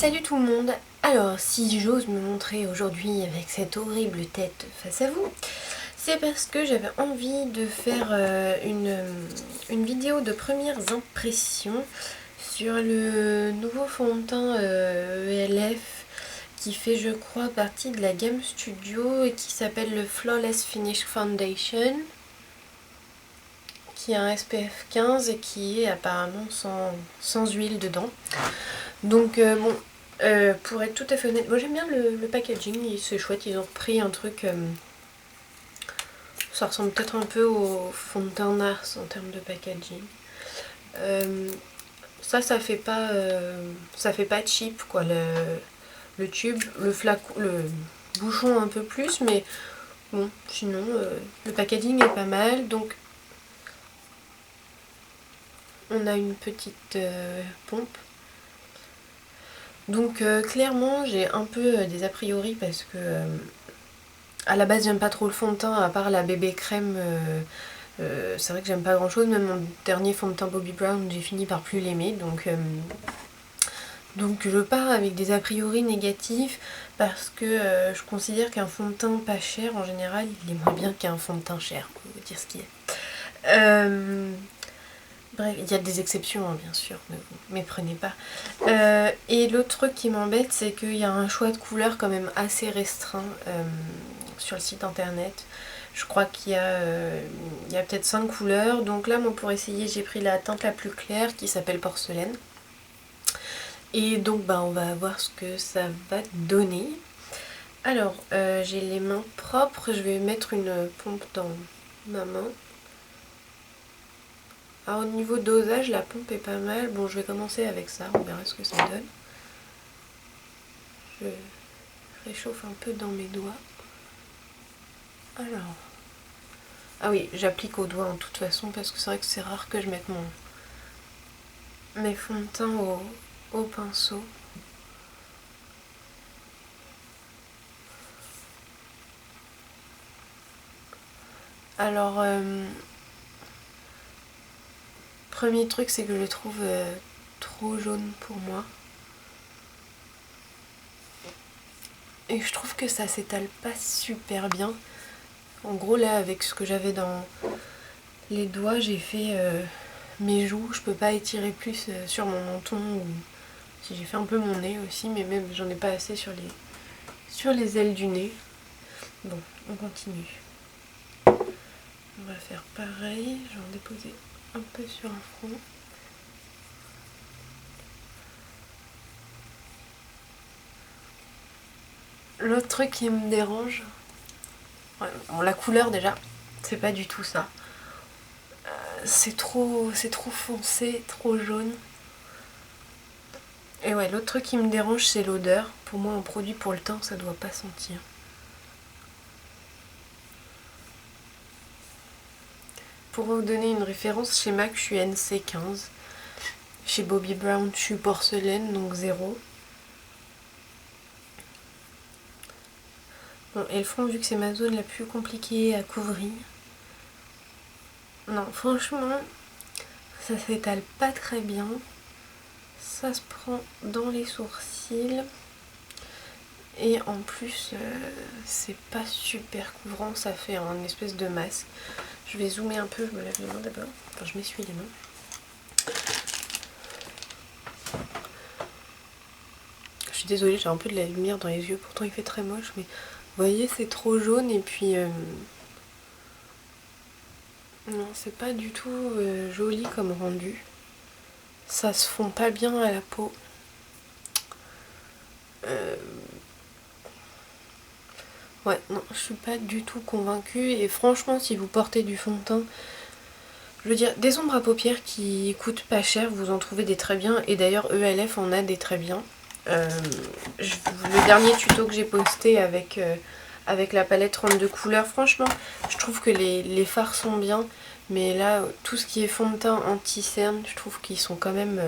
Salut tout le monde. Alors si j'ose me montrer aujourd'hui avec cette horrible tête face à vous, c'est parce que j'avais envie de faire une vidéo de premières impressions sur le nouveau fond de teint ELF qui fait je crois partie de la gamme Studio et qui s'appelle le Flawless Finish Foundation, qui a un SPF 15 et qui est apparemment sans huile dedans. Donc bon, pour être tout à fait honnête, moi j'aime bien le packaging, c'est chouette, ils ont repris un truc, ça ressemble peut-être un peu au fond de teint Nars en termes de packaging. Ça fait pas cheap quoi, le tube, le flacon, le bouchon un peu plus, mais bon, sinon le packaging est pas mal. Donc on a une petite pompe. Donc clairement j'ai un peu des a priori parce que à la base j'aime pas trop le fond de teint à part la bébé crème. C'est vrai que j'aime pas grand chose, même mon dernier fond de teint Bobbi Brown j'ai fini par plus l'aimer, donc je pars avec des a priori négatifs parce que je considère qu'un fond de teint pas cher en général il est moins bien qu'un fond de teint cher, pour vous dire ce qu'il est. Bref, il y a des exceptions hein, bien sûr, ne vous méprenez pas. Et l'autre truc qui m'embête, c'est qu'il y a un choix de couleurs quand même assez restreint sur le site internet. Je crois qu'il y a peut-être 5 couleurs. Donc là, moi pour essayer, j'ai pris la teinte la plus claire qui s'appelle Porcelaine. Et donc bah, on va voir ce que ça va donner. Alors, j'ai les mains propres, je vais mettre une pompe dans ma main. Alors au niveau dosage, la pompe est pas mal. Bon, je vais commencer avec ça, on verra ce que ça donne. Je réchauffe un peu dans mes doigts. Alors... Ah oui, j'applique au doigt en toute façon parce que c'est vrai que c'est rare que je mette mes fonds de teint au pinceau. Alors... Premier truc, c'est que je le trouve trop jaune pour moi. Et je trouve que ça s'étale pas super bien. En gros là, avec ce que j'avais dans les doigts, j'ai fait mes joues. Je peux pas étirer plus sur mon menton. Ou... Si j'ai fait un peu mon nez aussi, mais même j'en ai pas assez sur les ailes du nez. Bon, on continue. On va faire pareil. Je vais en déposer un peu sur un front. L'autre truc qui me dérange, ouais, bon, la couleur déjà, c'est pas du tout ça. C'est trop foncé, trop jaune. Et ouais, l'autre truc qui me dérange, c'est l'odeur. Pour moi, un produit pour le teint, ça doit pas sentir. Pour vous donner une référence, chez MAC, je suis NC15. Chez Bobbi Brown, je suis porcelaine, donc 0. Bon, et le fond, vu que c'est ma zone la plus compliquée à couvrir. Non, franchement, ça s'étale pas très bien. Ça se prend dans les sourcils. Et en plus, c'est pas super couvrant, ça fait un espèce de masque. Je vais zoomer un peu, je me lave les mains d'abord. Enfin, je m'essuie les mains. Je suis désolée, j'ai un peu de la lumière dans les yeux, pourtant il fait très moche, mais vous voyez, c'est trop jaune et puis... non, c'est pas du tout joli comme rendu. Ça se fond pas bien à la peau. Ouais, non, je suis pas du tout convaincue. Et franchement, si vous portez du fond de teint, je veux dire, des ombres à paupières qui coûtent pas cher, vous en trouvez des très bien. Et d'ailleurs, ELF en a des très bien. Le dernier tuto que j'ai posté avec la palette 32 couleurs, franchement, je trouve que les fards sont bien. Mais là, tout ce qui est fond de teint anti-cerne, je trouve qu'ils sont quand même...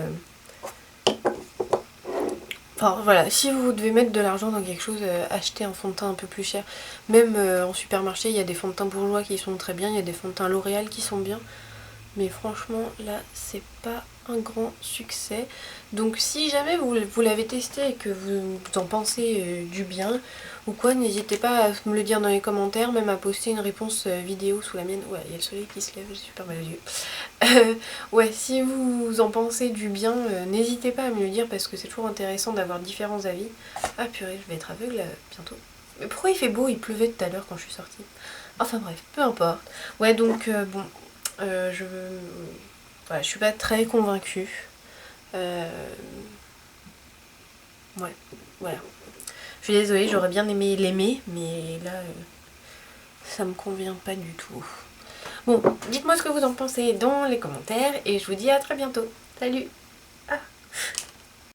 Enfin voilà, si vous devez mettre de l'argent dans quelque chose, achetez un fond de teint un peu plus cher. Même en supermarché, il y a des fonds de teint bourgeois qui sont très bien, il y a des fonds de teint L'Oréal qui sont bien. mais franchement là c'est pas un grand succès. Donc si jamais vous l'avez testé et que vous en pensez du bien ou quoi, n'hésitez pas à me le dire dans les commentaires, même à poster une réponse vidéo sous la mienne. Ouais, il y a le soleil qui se lève, j'ai super mal aux yeux. Ouais, si vous en pensez du bien, n'hésitez pas à me le dire parce que c'est toujours intéressant d'avoir différents avis. Ah purée, je vais être aveugle bientôt. Mais pourquoi il fait beau? Il pleuvait tout à l'heure quand je suis sortie. Enfin bref, peu importe. Ouais, donc bon, voilà, je suis pas très convaincue. Ouais, voilà. Je suis désolée, j'aurais bien aimé l'aimer, mais là, ça me convient pas du tout. Bon, dites-moi ce que vous en pensez dans les commentaires et je vous dis à très bientôt. Salut!